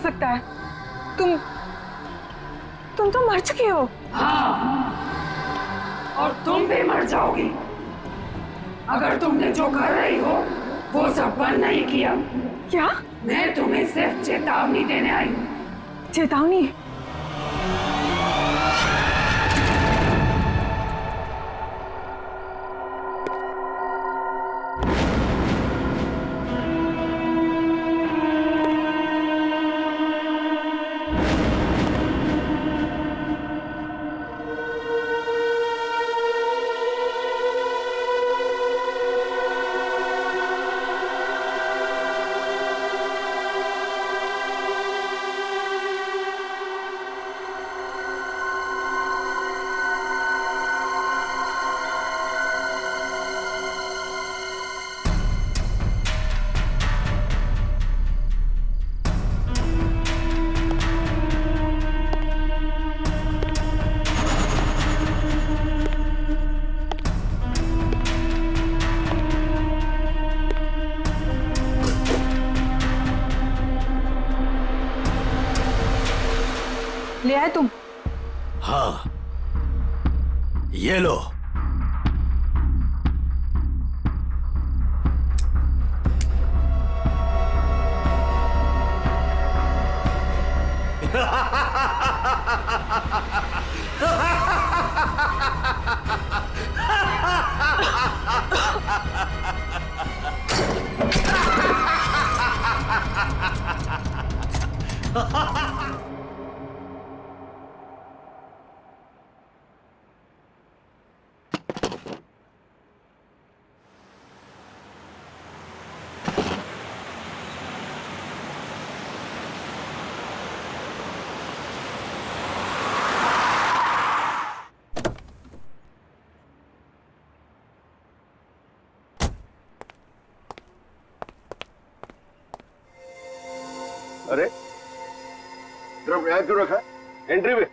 सकता है? तुम तो मर चुकी हो। हाँ, और तुम भी मर जाओगी अगर तुमने जो कर रही हो वो सब बंद नहीं किया। क्या? मैं तुम्हें सिर्फ चेतावनी देने आई हूँ। चेतावनी? ले आए तुम? हाँ, ये लो। अरे ड्रम यहाँ क्यों रखा? एंट्री में?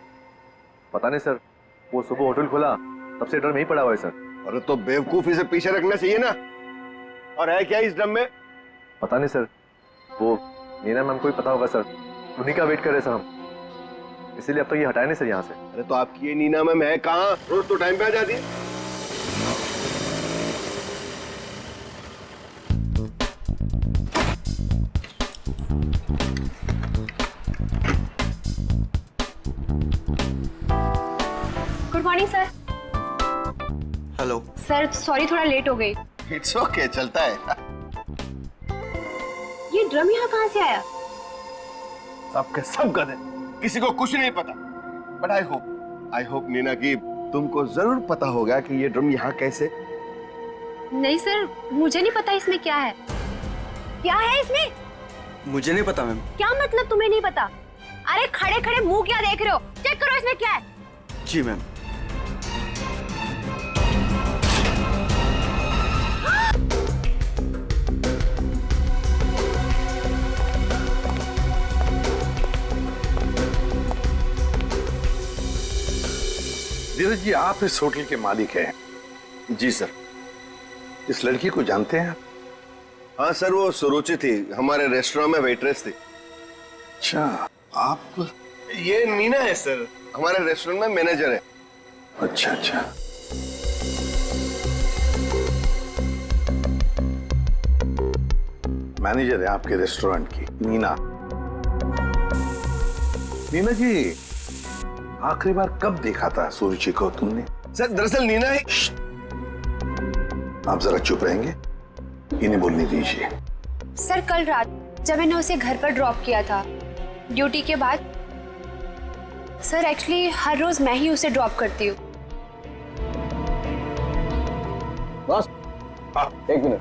पता नहीं सर, वो सुबह होटल खोला तब से ड्रम यहीं पड़ा हुआ है सर। अरे तो बेवकूफ इसे पीछे रखना चाहिए ना। और है क्या इस ड्रम में? पता नहीं सर, वो नीना मैम को ही पता होगा सर, उन्हीं का वेट कर रहे सर हम, इसीलिए अब तक ये हटाए नहीं सर यहाँ से। अरे तो आपकी ये नीना मैम है कहाँ? रोज तो टाइम पे आ जाती है। Good morning sir. Hello sir sorry थोड़ा लेट हो गई। इट्स ओके, चलता है। ये ड्रम यहाँ कहाँ से आया? सबके सब गधे, किसी को कुछ नहीं पता। बट आई होप नीना की तुमको जरूर पता होगा कि ये ड्रम यहाँ कैसे। नहीं सर, मुझे नहीं पता इसमें क्या है। क्या है इसमें? मुझे नहीं पता मैम। क्या मतलब तुम्हें नहीं पता? अरे खड़े खड़े मुंह क्या देख रहे हो? चेक करो इसमें क्या है। जी मैम। धीरज जी, आप इस होटल के मालिक हैं? जी सर। इस लड़की को जानते हैं आप? हाँ सर, वो सुरुचि थी, हमारे रेस्टोरेंट में वेट्रेस थी। अच्छा, आप? ये नीना है सर, हमारे रेस्टोरेंट में मैनेजर है। अच्छा अच्छा। मैनेजर है आपके रेस्टोरेंट की, नीना। नीना जी, आखिरी बार कब देखा था सुरुचि को तुमने? सर दरअसल नीना है। आप जरा चुप रहेंगे, इन्हें बोलने दीजिए। सर कल रात जब मैंने उसे घर पर ड्रॉप किया था ड्यूटी के बाद। सर एक्चुअली हर रोज मैं ही उसे ड्रॉप करती हूँ। बस एक मिनट।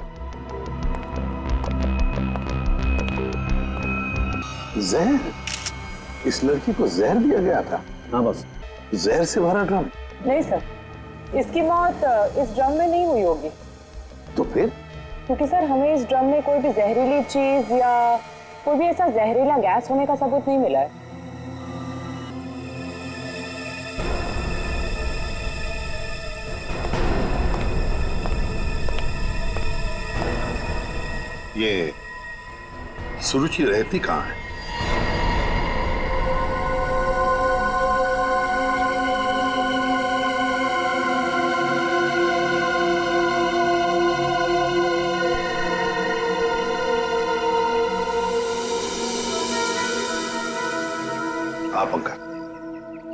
जहर? इस लड़की को जहर दिया गया था? हाँ बस। जहर से भरा ड्रम? नहीं सर, इसकी मौत इस ड्रम में नहीं हुई होगी। तो फिर? क्योंकि सर हमें इस ड्रम में कोई भी जहरीली चीज या कोई भी ऐसा जहरीला गैस होने का सबूत नहीं मिला है। ये सुरुचि रहती कहाँ है? पंकज,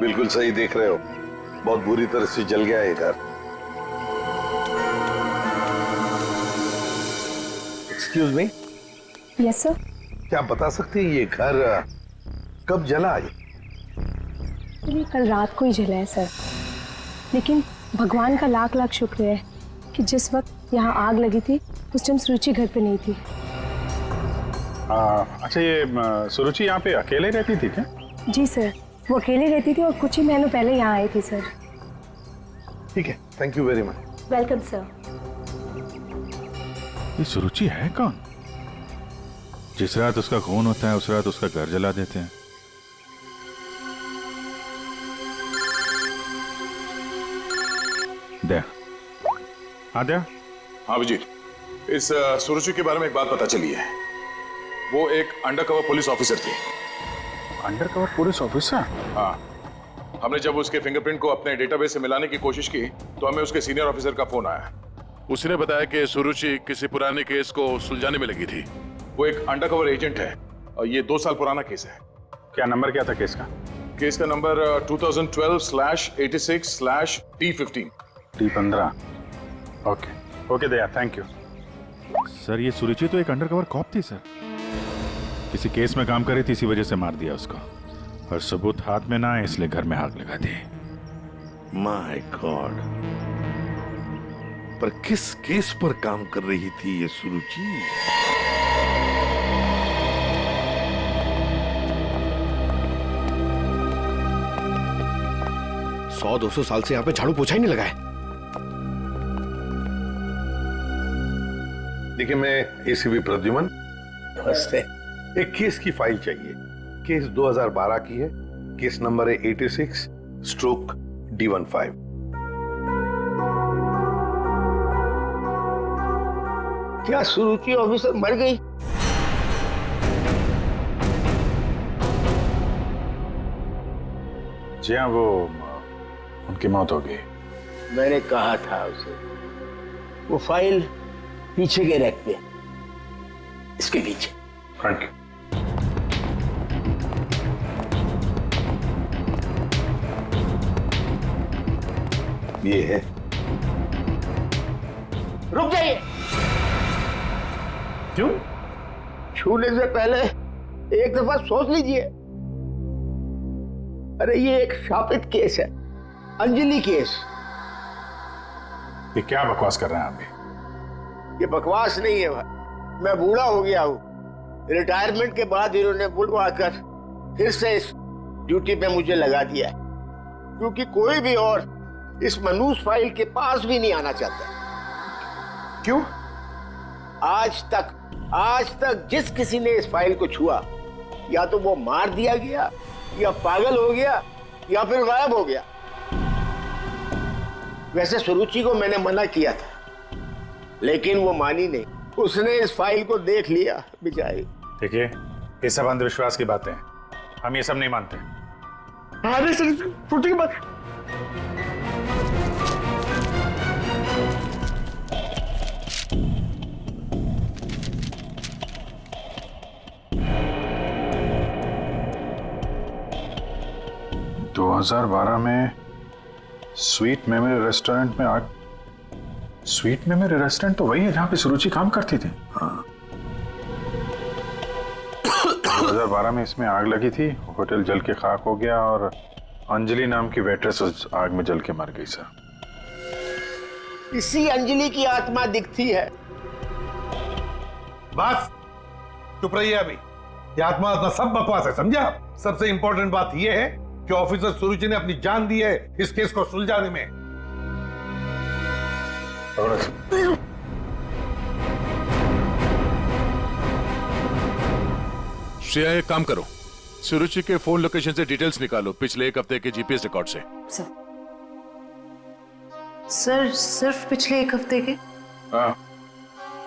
बिल्कुल सही देख रहे हो, बहुत बुरी तरह से जल गया है घर। Excuse me, yes sir. क्या आप बता सकते हैं ये घर कब जला? ये कल रात को ही जला है सर, लेकिन भगवान का लाख लाख शुक्र है कि जिस वक्त यहाँ आग लगी थी उस टाइम सुरुचि घर पे नहीं थी। अच्छा, ये सुरुचि यहाँ पे अकेले रहती थी क्या? जी सर, वो अकेले रहती थी और कुछ ही महीनों पहले यहाँ आई थी सर। ठीक है, thank you very much. Welcome sir. ये सुरुचि है कौन? जिस रात उसका खून होता है उस रात उसका घर जला देते हैं। दे हाँ दे। हाँ अभिजीत, इस सुरुचि के बारे में एक बात पता चली है। वो एक अंडरकवर पुलिस ऑफिसर थी। Undercover police officer? हाँ, हमने जब उसके फिंगरप्रिंट को अपने डेटाबेस से मिलाने की कोशिश की तो हमें उसके सीनियर ऑफिसर का फोन आया। उसने बताया कि सुरुचि किसी पुराने केस को सुलझाने में लगी थी। वो एक अंडरकवर एजेंट है और ये 2 साल पुराना केस है। क्या नंबर क्या था केस का? केस का number 2012/86/T15। T15। Okay okay Daya, thank you sir. ये सुरुचि तो एक अंडरकवर कॉप थी सर, किसी केस में काम कर रही थी, इसी वजह से मार दिया उसको, और सबूत हाथ में ना आए इसलिए घर में आग लगा दी। माय गॉड, पर किस केस पर काम कर रही थी ये सुरुचि? सौ 200 साल से यहाँ पे झाड़ू पोछा ही नहीं लगा है। देखिए, मैं एसीपी प्रद्युमन। नमस्ते। एक केस की फाइल चाहिए। केस 2012 की है, केस नंबर है 86/D15। क्या सुरुचि ऑफिसर मर गई? जी हाँ, वो उनकी मौत हो गई। मैंने कहा था उसे, वो फाइल पीछे के रैक पे, इसके पीछे। Thank you. ये है। रुक जाइए। क्यों? छूने से पहले एक दफा सोच लीजिए। अरे ये एक शापित केस है, अंजलि केस। ये क्या बकवास कर रहे हैं आप भी? ये बकवास नहीं है भाई, मैं बूढ़ा हो गया हूँ। रिटायरमेंट के बाद इन्होंने बुलवाकर फिर से इस ड्यूटी पे मुझे लगा दिया है, क्योंकि कोई भी और इस मनूस फाइल के पास भी नहीं आना चाहता। क्यों? आज तक जिस किसी ने इस फाइल को छुआ, या तो वो मार दिया गया, या पागल हो गया, या फिर गायब हो गया। वैसे सुरुचि को मैंने मना किया था, लेकिन वो मानी नहीं। उसने इस फाइल को देख लिया बेचारी। देखिए, ये सब अंधविश्वास की बातें हैं, हम ये सब नहीं मानते। अरे सर, छोटी बात। तो 2012 में स्वीट मेमोरी रेस्टोरेंट में आग। स्वीट मेमोरी रेस्टोरेंट तो वही है जहां पे सुरुचि काम करती थी। हाँ। 2012 में इसमें आग लगी थी, होटल जल के खाक हो गया और अंजलि नाम की वेट्रेस उस आग में जल के मर गई सर। इसी अंजलि की आत्मा दिखती है। बस चुप रहिए अभी। ये आत्मा सब बकवास है, समझा? सबसे इंपॉर्टेंट बात यह है कि ऑफिसर सुरुचि ने अपनी जान दी है इस केस को सुलझाने में। श्रेया, एक काम करो, सुरुचि के फोन लोकेशन से डिटेल्स निकालो पिछले 1 हफ्ते के जीपीएस रिकॉर्ड से। सर सिर्फ पिछले 1 हफ्ते के? हाँ,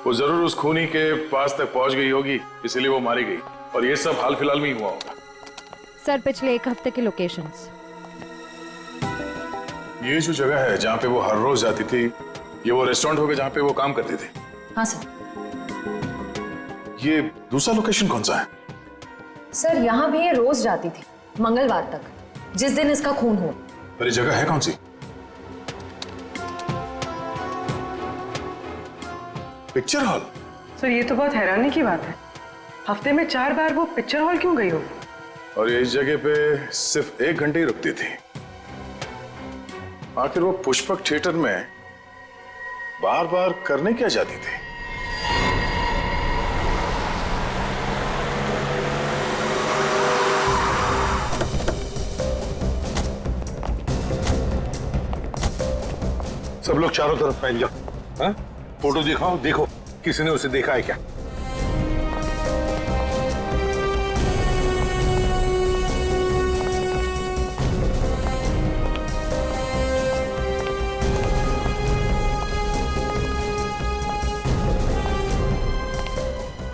वो जरूर उस खूनी के पास तक पहुंच गई होगी, इसलिए वो मारी गई, और ये सब हाल फिलहाल में ही हुआ होगा। सर पिछले 1 हफ्ते के लोकेशंस। ये जो जगह है जहाँ पे वो हर रोज जाती थी, ये वो रेस्टोरेंट होगा जहाँ पे वो काम करती थी? हाँ सर। ये दूसरा लोकेशन कौन सा है? सर यहाँ भी ये रोज जाती थी, मंगलवार तक, जिस दिन इसका खून हो। पर ये जगह है कौन सी? Picture hall? सर ये तो बहुत हैरानी की बात है, हफ्ते में 4 बार वो पिक्चर हॉल क्यों गई हो? और ये इस जगह पे सिर्फ 1 घंटे ही रुकती थी। आखिर वो पुष्पक थिएटर में बार बार करने क्या जाती थी? सब लोग चारों तरफ फैल जाओ। हाँ? फोटो दिखाओ, देखो किसी ने उसे देखा है क्या?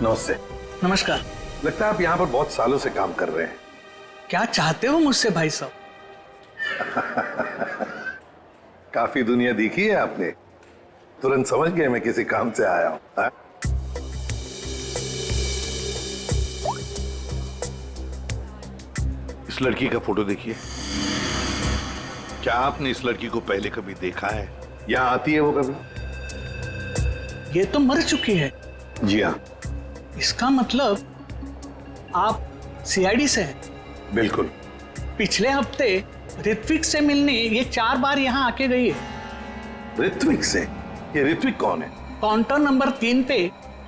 नमस्ते। नमस्कार। लगता है आप यहाँ पर बहुत सालों से काम कर रहे हैं। क्या चाहते हो मुझसे भाई साहब? काफी दुनिया देखी है आपने, तुरंत समझ गए मैं किसी काम से आया हूं। हाँ? इस लड़की का फोटो देखिए। क्या आपने इस लड़की को पहले कभी देखा है? यहाँ आती है वो कभी? ये तो मर चुकी है। जी हाँ। इसका मतलब आप सीआईडी से हैं? बिल्कुल। पिछले हफ्ते ऋत्विक से मिलने ये 4 बार यहाँ आके गई है। ऋत्विक से? ये ऋत्विक कौन है? काउंटर नंबर 3 पे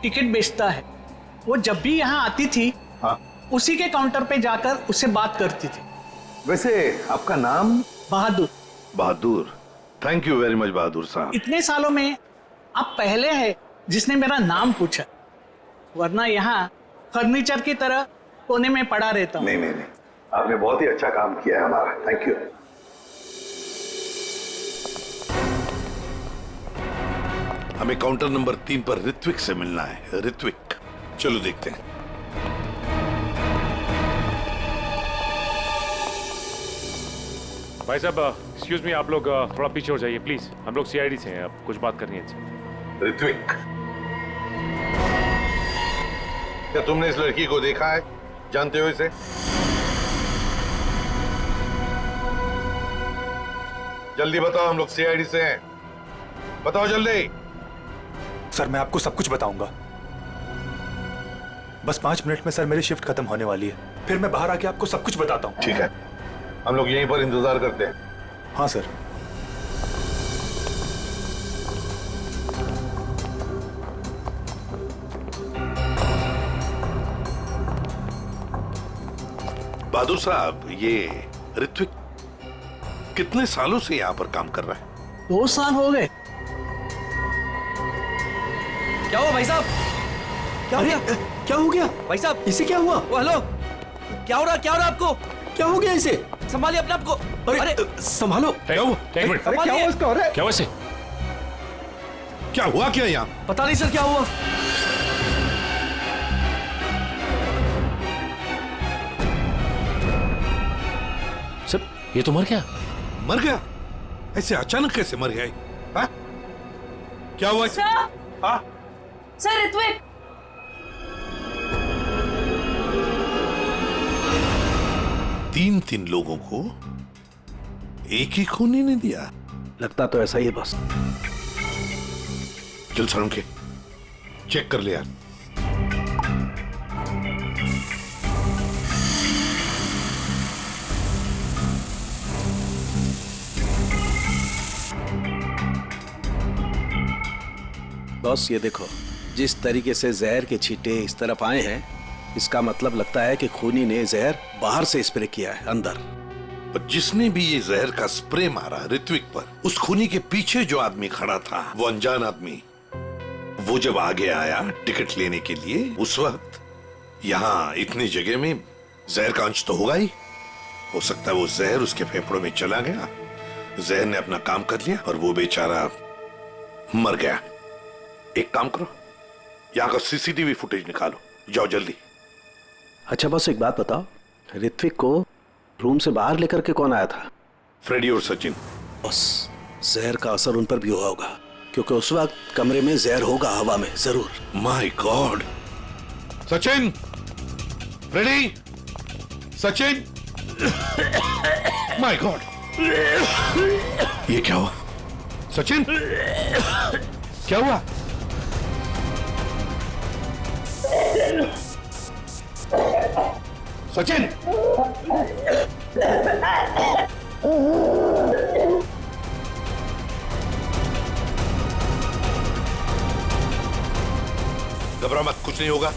टिकट बेचता है। वो जब भी यहाँ आती थी, हाँ, उसी के काउंटर पे जाकर उससे बात करती थी। वैसे आपका नाम? बहादुर। बहादुर, थैंक यू वेरी मच बहादुर साहब। इतने सालों में आप पहले हैं जिसने मेरा नाम पूछा, वरना यहाँ फर्नीचर की तरह कोने में पड़ा रहता हूँ। नहीं नहीं नहीं, आपने बहुत ही अच्छा काम किया है हमारा, थैंक यू। हमें काउंटर नंबर 3 पर ऋत्विक से मिलना है। ऋत्विक, चलो देखते हैं। भाई साहब एक्सक्यूज मी, आप लोग थोड़ा पीछे हो जाइए प्लीज, हम लोग सीआईडी से हैं, अब कुछ बात करनी है। ऋत्विक, क्या तुमने इस लड़की को देखा है? जानते हो इसे? जल्दी बताओ, हम लोग सीआईडी से हैं, बताओ जल्दी। सर मैं आपको सब कुछ बताऊंगा, बस 5 मिनट में सर मेरी शिफ्ट खत्म होने वाली है, फिर मैं बाहर आके आपको सब कुछ बताता हूँ। ठीक है, हम लोग यहीं पर इंतजार करते हैं। हाँ सर। बहादुर साहब, ये ऋत्विक कितने सालों से यहाँ पर काम कर रहा है? 2 साल हो गए। क्या हुआ भाई साहब? क्या हो गया? क्या हो गया भाई साहब इसे? क्या हुआ? हेलो, क्या हो रहा आपको? क्या हो गया इसे? संभालिए अपने आप को। अरे संभालो। क्या हुआ? एक मिनट, क्या हुआ इसका? अरे क्या हुआ इसे? क्या हुआ क्या यहाँ? पता नहीं सर क्या हुआ। सर ये तो मर गया। मर गया? ऐसे अचानक कैसे मर गया? हाँ? क्या हुआ? हाँ? सर ऋत्विक, तीन लोगों को एक ही खून ही नहीं दिया। लगता तो ऐसा ही है बस। चल सरों के चेक कर ले यार। बॉस ये देखो, जिस तरीके से जहर के छींटे इस तरफ आए हैं, इसका मतलब लगता है कि खूनी ने जहर बाहर से स्प्रे किया है अंदर। पर जिसने भी ये जहर का स्प्रे मारा ऋत्विक पर, उस खूनी के पीछे जो आदमी खड़ा था, वो अनजान आदमी, वो जब आगे आया टिकट लेने के लिए, उस वक्त यहाँ इतनी जगह में जहर का अंश तो होगा ही। हो सकता है वो जहर उसके फेफड़ों में चला गया, जहर ने अपना काम कर लिया और वो बेचारा मर गया। एक काम करो, यहाँ का सीसीटीवी फुटेज निकालो, जाओ जल्दी। अच्छा बॉस एक बात बताओ, ऋत्विक को रूम से बाहर लेकर के कौन आया था? फ्रेडी और सचिन। बॉस जहर का असर उन पर भी हुआ होगा, क्योंकि उस वक्त कमरे में जहर होगा हवा में जरूर। My god. Sachin, Freddy, Sachin, my god, ये क्या हुआ? सचिन, क्या हुआ? सचिन, घबरा मत, कुछ नहीं होगा।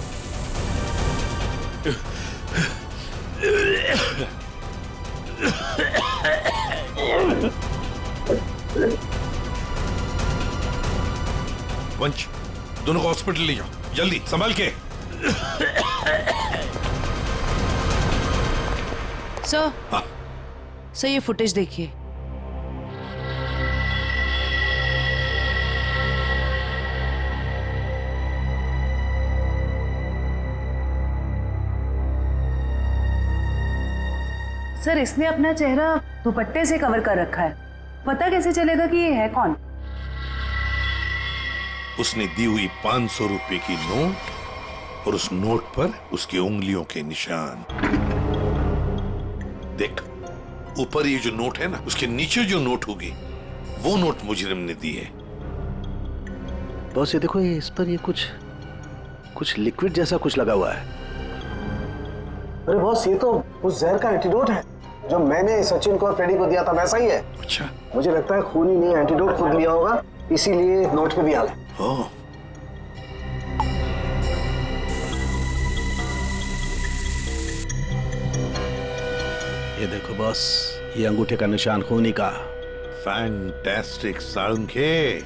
वंश, दोनों को हॉस्पिटल ले जाओ, जल्दी, संभाल के। सर, सर ये फुटेज देखिए। सर, इसने अपना चेहरा दुपट्टे से कवर कर रखा है। पता कैसे चलेगा कि ये है कौन? उसने दी हुई 500 रुपए की नोट और उस नोट पर उसकी उंगलियों के निशान। देख, ऊपर ये जो नोट है ना, उसके नीचे जो नोट होगी वो नोट मुजरिम ने दी है। बॉस ये देखो, ये इस पर ये कुछ लिक्विड जैसा कुछ लगा हुआ है। अरे बॉस, ये तो उस जहर का एंटीडोट है जो मैंने सचिन को और फ्रेडी को दिया था, वैसा ही है। अच्छा, मुझे लगता है खूनी ने एंटीडोट खुद लिया होगा, इसीलिए नोट पे भी आ गया। ओह, ये देखो बॉस, ये अंगूठे का निशान खूनी का। फैंटास्टिक साळुंखे,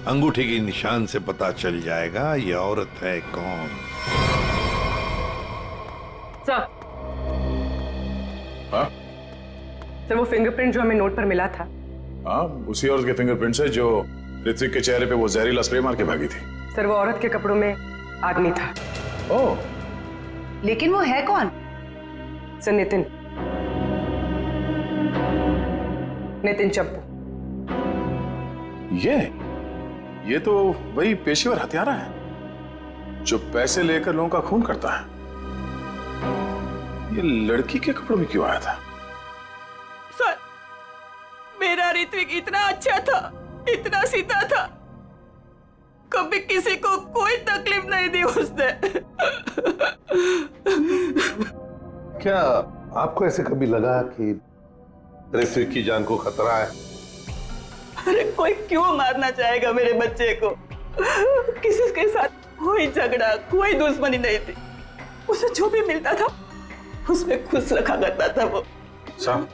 अंगूठे के निशान से पता चल जाएगा ये औरत है कौन। सर, हाँ? सर वो फिंगरप्रिंट जो हमें नोट पर मिला था, हाँ, उसी औरत के फिंगरप्रिंट्स है जो ऋत्विक के चेहरे पे वो जहरीला स्प्रे मार के भागी थी। सर वो औरत के कपड़ों में आदमी था। ओह, लेकिन वो है कौन? सर नितिन चप्पू। ये तो वही पेशेवर हत्यारा है जो पैसे लेकर लोगों का खून करता है। ये लड़की के कपड़ों में क्यों आया था? सर, मेरा ऋत्विक इतना अच्छा था, इतना सीधा था, कभी किसी को कोई तकलीफ नहीं दी उसने। क्या आपको ऐसे कभी लगा कि ऋत्विक की जान को खतरा है? अरे कोई क्यों मारना चाहेगा मेरे बच्चे को? किसी के साथ कोई झगड़ा, कोई दुश्मनी नहीं थी। उसे जो भी मिलता था उसमें खुश रखा करता था वो। साहब,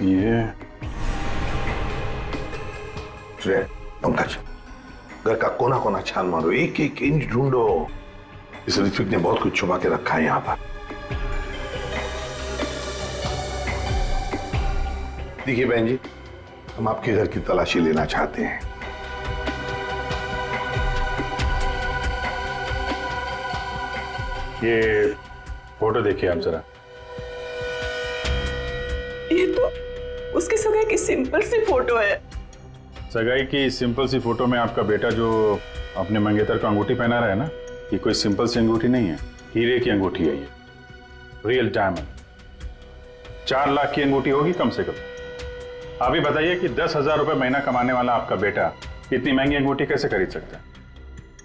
ये पंकज, घर का कोना कोना छान मारो, एक एक इंच ढूंढो। इस ऋत्विक ने बहुत कुछ छुपा के रखा है यहाँ पर। देखिए बहन जी, हम आपके घर की तलाशी लेना चाहते हैं। ये फोटो देखिए आप जरा। ये तो उसकी सगाई की सिंपल सी फोटो है। सगाई की सिंपल सी फोटो में आपका बेटा जो अपने मंगेतर को अंगूठी पहना रहा है ना, ये कोई सिंपल सी अंगूठी नहीं है, हीरे की अंगूठी है ये, रियल डायमंड। 4 लाख की अंगूठी होगी कम से कम। अभी बताइए कि 10,000 रुपए महीना कमाने वाला आपका बेटा इतनी महंगी अंगूठी कैसे खरीद सकता है?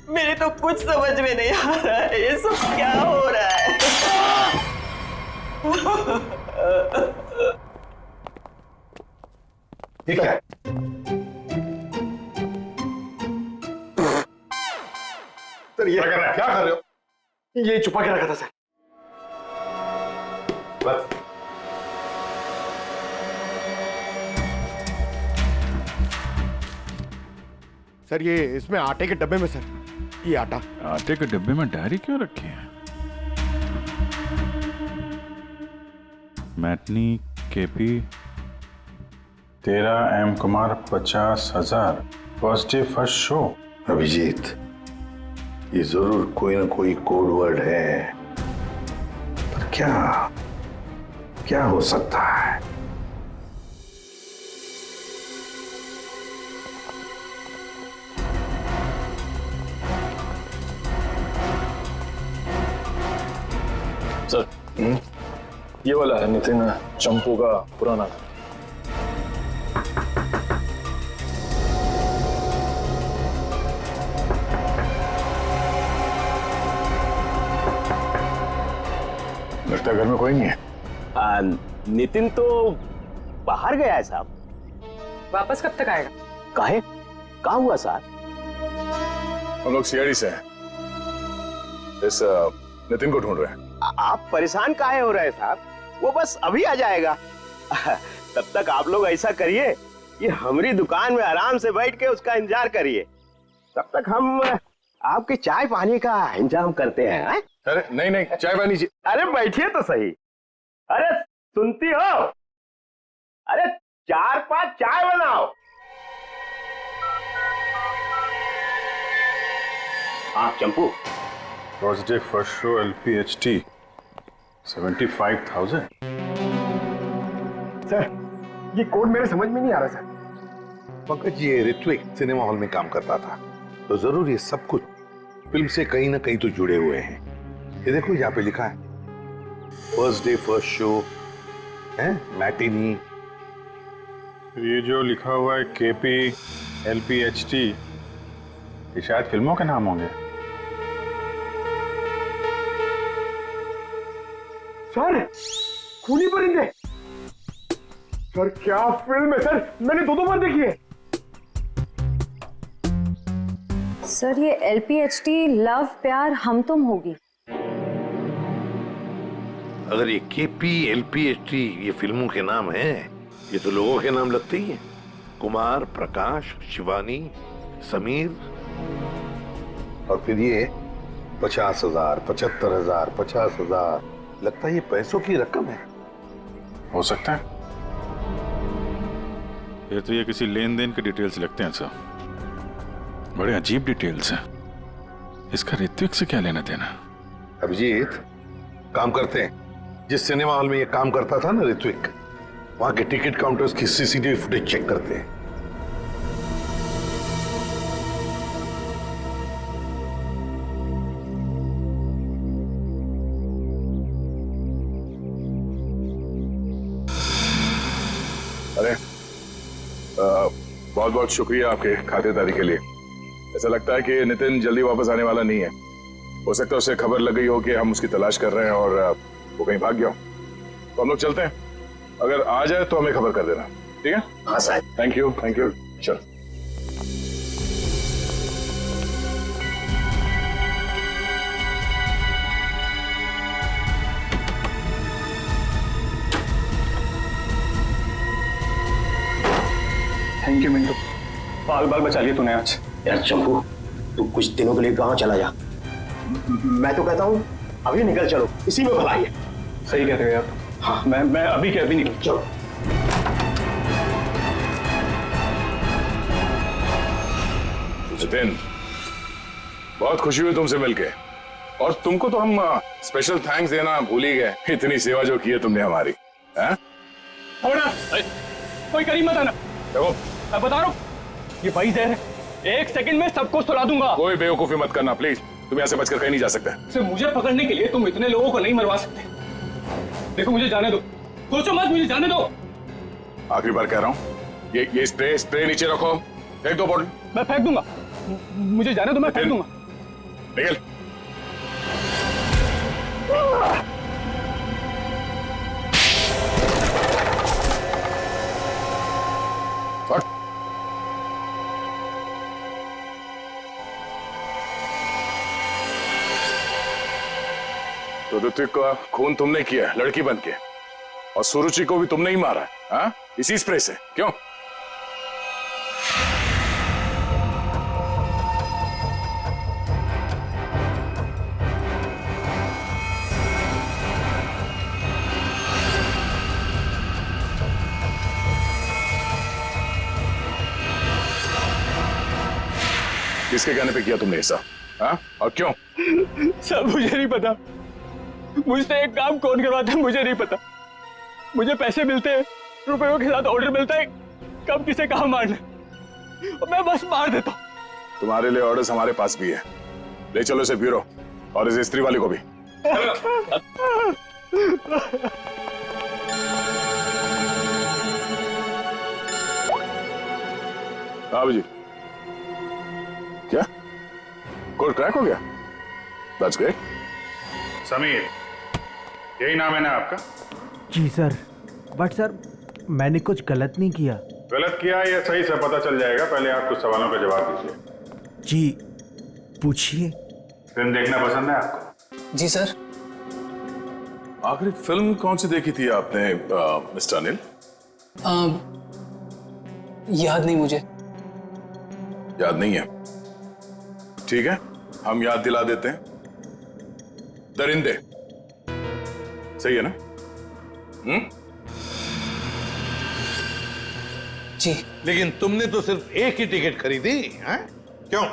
मेरे तो कुछ समझ में नहीं आ रहा है, ये सब क्या हो रहा है? ठीक है, सर ये क्या कर रहे हो? ये छुपा के रखा था सर। बस सर, ये इसमें आटे के डब्बे में सर, ये आटा। आटे के डब्बे में डायरी क्यों रखी है? Matinee KP 13 M Kumar 50,000 first day first show. Abhijit, ये जरूर कोई ना कोई कोड वर्ड है, पर क्या हो सकता है? सर ये वाला है नितिन चंपू का पुराना। लगता है घर में कोई नहीं है। नितिन तो बाहर गया है साहब। वापस कब तक आएगा? काहे? कहाँ हुआ साहब? हम लोग सीआईडी से हैं, इस नितिन को ढूंढ रहे हैं। आप परेशान काहे हो रहे हैं साहब? वो बस अभी आ जाएगा। तब तक आप लोग ऐसा करिए कि हमारी दुकान में आराम से बैठ के उसका इंतजार करिए। तब तक हम आपके चाय पानी का इंतजाम करते हैं। अरे नहीं नहीं, चाय पानी। अरे बैठिए तो सही। अरे सुनती हो? अरे 4-5 चाय बनाओ। हाँ Champu. Thursday first show LPHT 75,000। Sir ये कोड मेरे समझ में नहीं आ रहा सर। पंकज, ये ऋत्विक सिनेमा हॉल में काम करता था, तो जरूर ये सब कुछ फिल्म से कहीं ना कहीं तो जुड़े हुए हैं। ये देखो यहाँ पे लिखा है फर्स्ट डे फर्स्ट शो है, मैटिनी। ये जो लिखा हुआ है KP LPHT, ये शायद फिल्मों के नाम होंगे। सर खूनी परिंदे। सर क्या फिल्म है सर, मैंने 2 बार देखी है। सर ये LPHT लव प्यार हम तुम होगी। अगर ये KP LPHT ये फिल्मों के नाम हैं, ये तो लोगों के नाम लगते ही हैं। कुमार, प्रकाश, शिवानी, समीर। और फिर ये 50,000, 75,000, 50,000, लगता है ये पैसों की रकम है। हो सकता है। फिर तो ये किसी लेन देन के डिटेल्स लगते हैं सर। बड़े अजीब डिटेल्स हैं। इसका ऋत्विक से क्या लेना देना? अभिजीत, काम करते हैं। जिस सिनेमा हॉल में ये काम करता था ना ऋत्विक, वहां के टिकट काउंटर्स की CCTV फुटेज चेक करते हैं। अरे बहुत बहुत शुक्रिया आपके खातिरदारी के लिए। ऐसा लगता है कि नितिन जल्दी वापस आने वाला नहीं है। हो सकता है उसे खबर लग गई हो कि हम उसकी तलाश कर रहे हैं और वो कहीं भाग गया हो। तो हम लोग चलते हैं, अगर आ जाए तो हमें खबर कर देना, ठीक है? हाँ साहब। थैंक यू चल। थैंक यू मिंटू, बाल बाल बचा लिए तूने आज। यार चंपू, तू कुछ दिनों के लिए गांव चला जा। मैं तो कहता हूँ अभी निकल चलो, इसी में भलाई है। सही कह रहे हो यार। हाँ मैं अभी के अभी निकल। चलो। नितिन, बहुत खुशी हुई तुमसे मिलके, और तुमको तो हम स्पेशल थैंक्स देना भूल ही गए। इतनी सेवा जो की है तुमने हमारी। कोई करीब मत आना। देखो मैं बता रहा हूँ, ये वही जहर है, 1 सेकंड में सबको सुला दूंगा। कोई बेवकूफी मत करना प्लीज, तुम यहाँ से बचकर कहीं नहीं जा सकते। सिर्फ मुझे पकड़ने के लिए तुम इतने लोगों को नहीं मरवा सकते। देखो मुझे जाने दो, सोचो मत, मुझे जाने दो। आखिरी बार कह रहा हूँ, ये स्प्रे नीचे रखो, फेंक दो बोतल। मैं फेंक दूंगा, मुझे जाने दो, मैं फेंक दूंगा। निकल। तो ऋत्विक का खून तुमने किया लड़की बन के, और सुरुचि को भी तुमने ही मारा, हाँ? इसी स्प्रे से, क्यों? किसके कहने पे किया तुमने ऐसा, हाँ? और क्यों? सब मुझे नहीं पता, मुझसे एक काम कौन करवाता है मुझे नहीं पता। मुझे पैसे मिलते हैं, रुपयों के साथ ऑर्डर मिलता है कब किसे कहाँ मारना, और मैं बस मार देता हूँ। तुम्हारे लिए ऑर्डर्स हमारे पास भी है, ले चलो इसे ब्यूरो, और इस स्त्री वाले को भी। हाँ जी, क्या कोड क्रैक हो गया? That's great. समीर, यही नाम है ना आपका? जी सर, बट सर मैंने कुछ गलत नहीं किया। गलत किया या सही से पता चल जाएगा, पहले आप कुछ सवालों का जवाब दीजिए। जी पूछिए। फिल्म देखना पसंद है आपको? जी सर। आखिरी फिल्म कौन सी देखी थी आपने मिस्टर अनिल? याद नहीं मुझे। याद नहीं है? ठीक है, हम याद दिला देते हैं। दरिंदे सही है ना? जी। लेकिन तुमने तो सिर्फ एक ही टिकट खरीदी हैं? क्यों?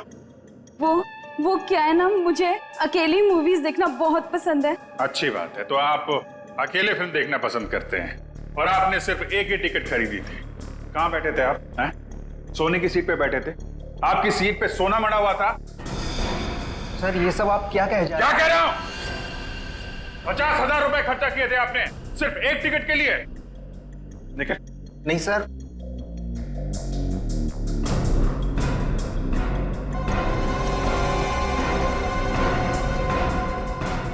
वो क्या है ना, मुझे अकेली मूवीज देखना बहुत पसंद है। अच्छी बात है, तो आप अकेले फिल्म देखना पसंद करते हैं और आपने सिर्फ एक ही टिकट खरीदी थी। कहाँ बैठे थे आप? हैं? सोने की सीट पे बैठे थे? आपकी सीट पे सोना मड़ा हुआ था? सर ये सब आप क्या कह क्या कह रहा हूं? 50,000 रुपए खर्चा किए थे आपने सिर्फ एक टिकट के लिए। निकल। नहीं सर।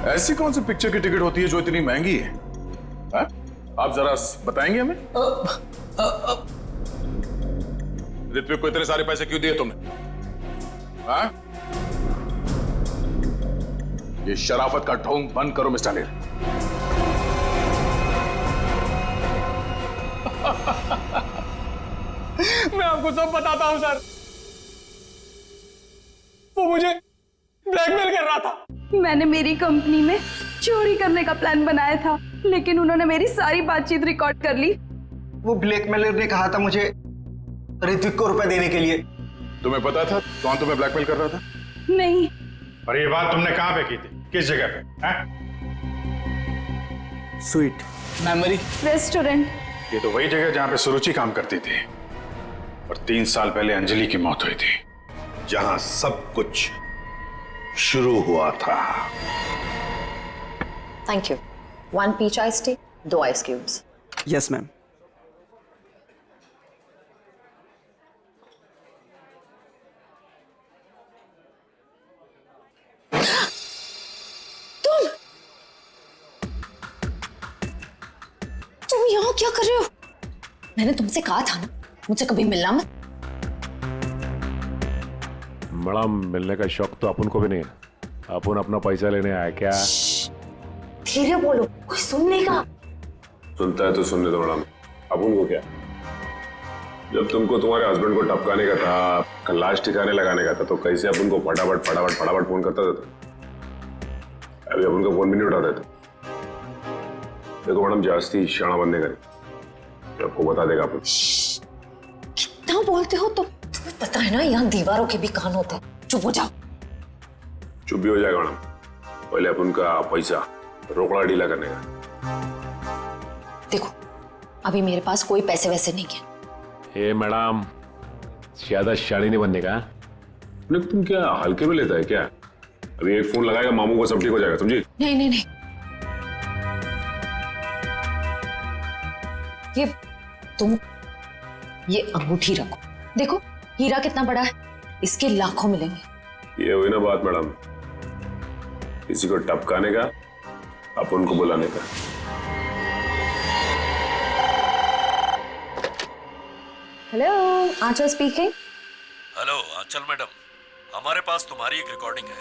ऐसी कौन सी पिक्चर की टिकट होती है जो इतनी महंगी है? आप जरा बताएंगे हमें? ऋत्विक को इतने सारे पैसे क्यों दिए तुमने? ये शराफत का ढोंग बंद करो मिस्टर अनिल। मैं आपको सब बताता हूं सर। वो मुझे ब्लैकमेल कर रहा था। मैंने मेरी कंपनी में चोरी करने का प्लान बनाया था, लेकिन उन्होंने मेरी सारी बातचीत रिकॉर्ड कर ली। वो ब्लैकमेलर ने कहा था मुझे ऋत्विक को रुपए देने के लिए। तुम्हें पता था कौन तुम्हें ब्लैकमेल कर रहा था? नहीं। और ये बात तुमने कहां पे की थी? किस जगह पे? Sweet memory restaurant. ये तो वही जगह जहां पे सुरुचि काम करती थी और 3 साल पहले अंजलि की मौत हुई थी। जहां सब कुछ शुरू हुआ था। Thank you. 1 peach ice tea, 2 ice cubes. Yes ma'am. तुम यहाँ क्या कर रहे हो? मैंने तुमसे कहा था ना मुझसे कभी मिलना मत। मैडम, मिलने का शौक तो अपन को भी नहीं है। अपन अपना पैसा लेने आया क्या? धीरे बोलो, कोई सुन लेगा। सुनता है तो सुनने दो मैडम। अपन को क्या? जब तुमको तुम्हारे हस्बैंड को टपकाने का था, लाश ठिकाने लगाने का था, तो कैसे अपन को फटाफट फटाफट फटाफट फोन करता था? अभी अपन का फोन भी नहीं उठाते थे। देखो मैडम, जास्ती शाना बनने का आपको बता देगा अपन। कितना बोलते हो तुम? तुम्हें पता है ना यहाँ दीवारों के भी कान होते हैं। चुप हो जाओ। चुप भी हो जाएगा मैडम। पहले अपन का पैसा रोकड़ा ढीला करने का। देखो अभी मेरे पास कोई पैसे वैसे नहीं है। ए मैडम, ज्यादा शाड़ी नहीं बनने का। तुम क्या हल्के में लेता है क्या? अभी एक फोन लगाएगा मामू को सब ठीक हो जाएगा, समझी? नहीं नहीं नहीं, ये अंगूठी रखो। देखो हीरा कितना बड़ा है, इसके लाखों मिलेंगे। ये हुई ना बात मैडम, किसी को टपकाने का, अपन को बुलाने का। हेलो, आंचल स्पीकिंग। हेलो आंचल मैडम, हमारे पास तुम्हारी एक रिकॉर्डिंग है।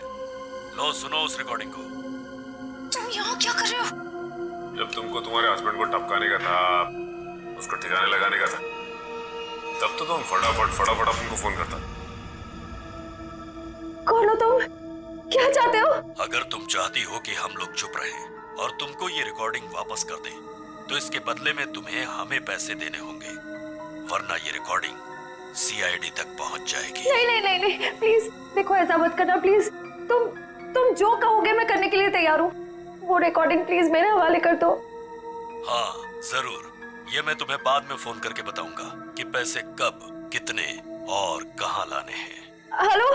लो सुनो उस रिकॉर्डिंग को। तुम यहाँ क्या कर रहे हो? जब तुमको तुम्हारे हस्बैंड को टपकाने का था, उसको ठिकाने लगाने का था, तब तो तुम फटाफट उनको फोन करता। कौन हो तुम? क्या चाहते हो? अगर तुम चाहती हो कि हम लोग चुप रहें और तुमको ये रिकॉर्डिंग वापस कर दें, तो इसके बदले में तुम्हें हमें पैसे देने होंगे, वरना ये रिकॉर्डिंग सीआईडी तक पहुंच जाएगी। नहीं नहीं नहीं नहीं, प्लीज देखो ऐसा मत करना प्लीज। तुम जो कहोगे मैं करने के लिए तैयार हूँ। वो रिकॉर्डिंग प्लीज मेरे हवाले कर दो। हाँ जरूर, ये मैं तुम्हें बाद में फोन करके बताऊंगा कि पैसे कब, कितने और कहां लाने हैं। हेलो,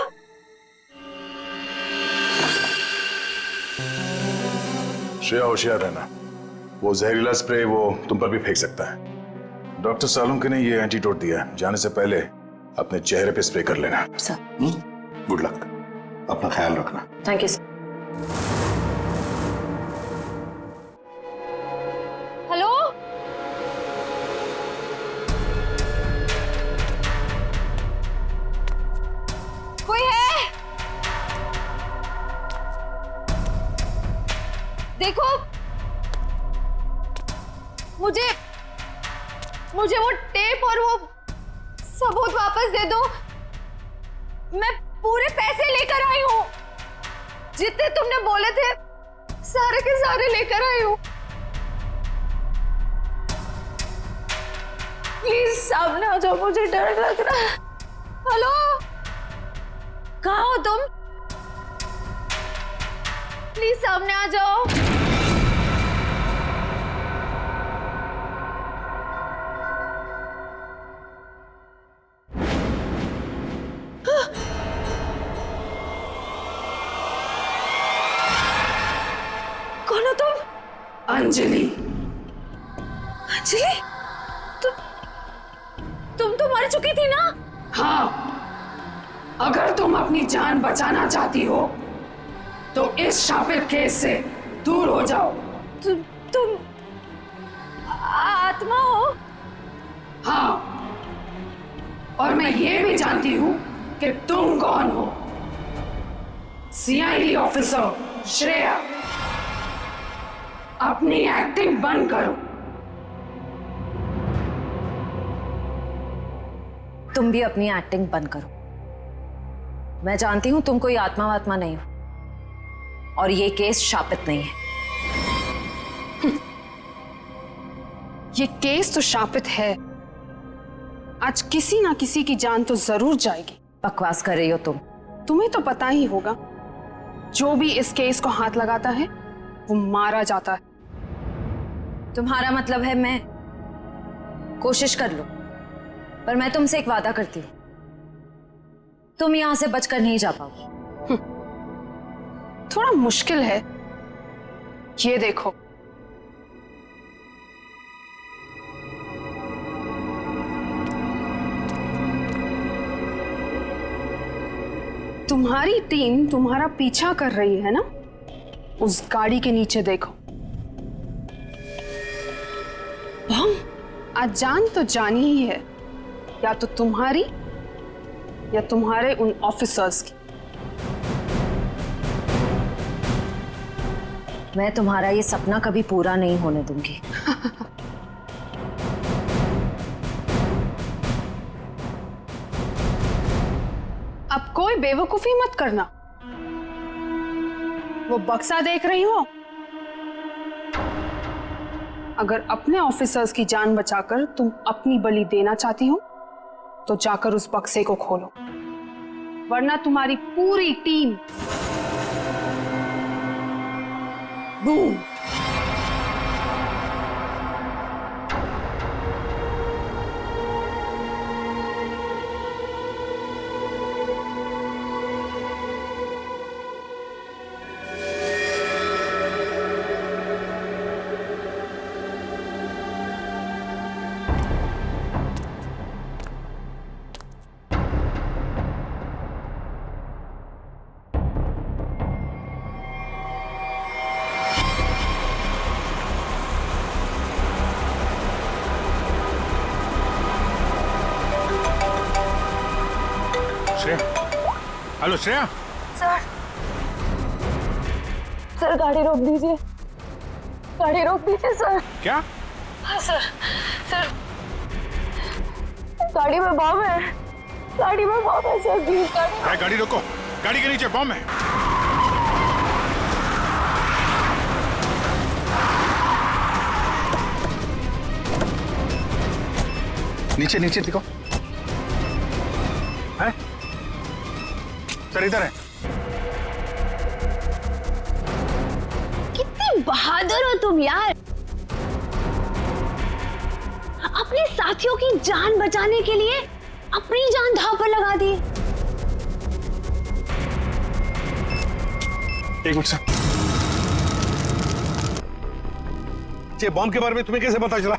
श्रेया होशियार रहना, वो जहरीला स्प्रे वो तुम पर भी फेंक सकता है। डॉक्टर सालुंके ने ये एंटीडोट दिया है, जाने से पहले अपने चेहरे पे स्प्रे कर लेना। सर गुड लक, अपना ख्याल रखना। Thank you sir. हेलो, कोई है? देखो, मुझे वो टेप और वो सबूत वापस दे दो। मैं पूरे पैसे लेकर आई हूँ, जितने तुमने बोले थे सारे के सारे लेकर आई हूँ। प्लीज सामने आ जाओ, मुझे डर लग रहा है। हेलो, कहाँ हो तुम? प्लीज सामने आ जाओ। कौन हो तुम? अंजलि। अंजलि, तुम तो मर चुकी थी ना? हाँ, अगर तुम अपनी जान बचाना चाहती हो तो इस शापित केस से दूर हो जाओ। तुम आत्मा हो? हाँ, और मैं ये भी जानती हूँ कि तुम कौन हो। सीआईडी ऑफिसर श्रेया, अपनी एक्टिंग बंद करो। तुम भी अपनी एक्टिंग बंद करो। मैं जानती हूं तुम कोई आत्मा वात्मा नहीं हो, और ये केस शापित नहीं है। ये केस तो शापित है। आज किसी ना किसी की जान तो जरूर जाएगी। बकवास कर रही हो तुम। तुम्हें तो पता ही होगा, जो भी इस केस को हाथ लगाता है वो मारा जाता है। तुम्हारा मतलब है मैं कोशिश कर लूं, पर मैं तुमसे एक वादा करती हूं, तुम यहां से बचकर नहीं जा पाओगी। थोड़ा मुश्किल है। ये देखो, तुम्हारी टीम तुम्हारा पीछा कर रही है ना? उस गाड़ी के नीचे देखो। बम? आज जान तो जानी ही है, या तो तुम्हारी या तुम्हारे उन ऑफिसर्स की। मैं तुम्हारा ये सपना कभी पूरा नहीं होने दूंगी। अब कोई बेवकूफी मत करना। वो बक्सा देख रही हो? अगर अपने ऑफिसर्स की जान बचाकर तुम अपनी बलि देना चाहती हो तो जाकर उस बक्से को खोलो, वरना तुम्हारी पूरी team boom. Hello Shreya. Sir गाड़ी रोक दीजिए, गाड़ी रोक दीजिए सर। क्या? हाँ सर, सर गाड़ी में बम है, गाड़ी में बम है सर, प्लीज गाड़ी रोको, गाड़ी के नीचे बम है। नीचे नीचे दिखो। है सर, इधर है। कितने बहादुर हो तुम यार, अपने साथियों की जान बचाने के लिए अपनी जान दांव पर लगा दी। एक मिनट सर। बच्चे बॉम्ब के बारे में तुम्हें कैसे पता चला?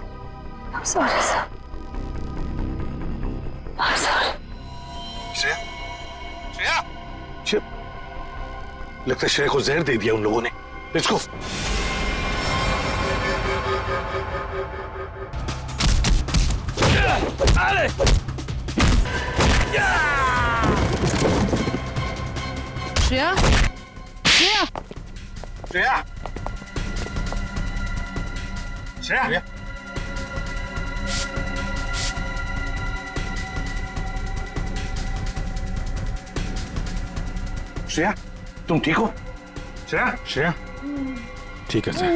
I'm sorry, sir. I'm sorry. Shreya, Shreya, लगता है श्रेया को जहर दे दिया उन लोगों ने। Let's go. अरे! श्रेया, श्रेया, श्रेया, श्रेया, श्रेया, तुम ठीक हो? श्रेया, श्रेया, ठीक है सर।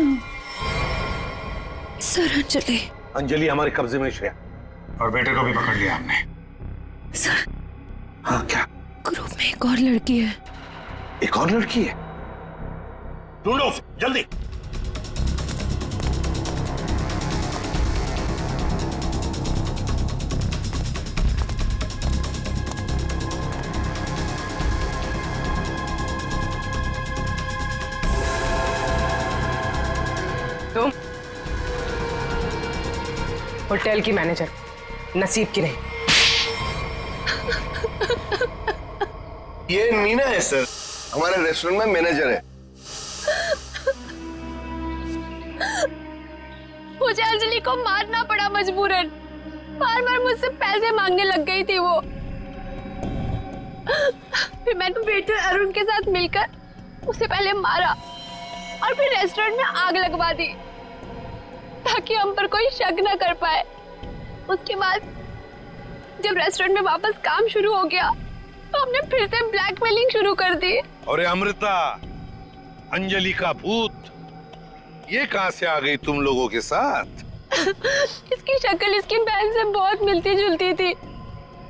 सर अंजलि। अंजलि हमारे कब्जे में श्रेया। और बेटे को भी पकड़ लिया हमने। सर। हाँ क्या? ग्रुप में एक और लड़की है। एक और लड़की है? ढूंढो उसे, जल्दी। तुम होटल की मैनेजर, नसीब की नहीं। ये मीना है सर, हमारे रेस्टोरेंट में मैनेजर है। मुझे अंजलि को मारना पड़ा मजबूरन। बार बार मुझसे पैसे मांगने लग गई थी वो। फिर मैंने वेटर अरुण के साथ मिलकर उसे पहले मारा और फिर रेस्टोरेंट में आग लगवा दी ताकि हम पर कोई शक न कर पाए। उसके बाद जब रेस्टोरेंट में वापस काम शुरू हो गया तो हमने फिर से ब्लैकमेलिंग शुरू कर दी। अरे अमृता, अंजलि का भूत ये कहां से आ गई तुम लोगों के साथ? इसकी शक्ल इसकी बहन से बहुत मिलती जुलती थी,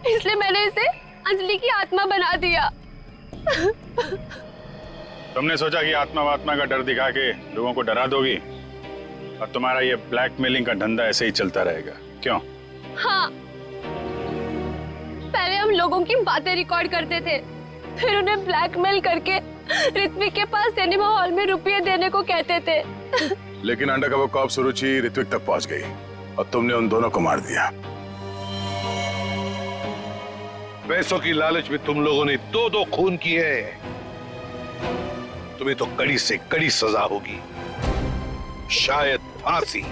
इसलिए मैंने इसे अंजलि की आत्मा बना दिया। तुमने सोचा कि आत्मा वात्मा का डर दिखा के लोगों को डरा दोगी और तुम्हारा ये ब्लैकमेलिंग का धंधा ऐसे ही चलता रहेगा, क्यों? हाँ, पहले हम लोगों की बातें रिकॉर्ड करते थे, फिर उन्हें ब्लैकमेल करके ऋत्विक के पास सिनेमा हॉल में रुपये देने को कहते थे। लेकिन अंडरकवर कॉप सुरुचि ऋत्विक तक पहुंच गई और तुमने उन दोनों को मार दिया। पैसों की लालच में तुम लोगों ने दो खून किए। तुम्हें तो कड़ी से कड़ी सजा होगी, शायद फांसी।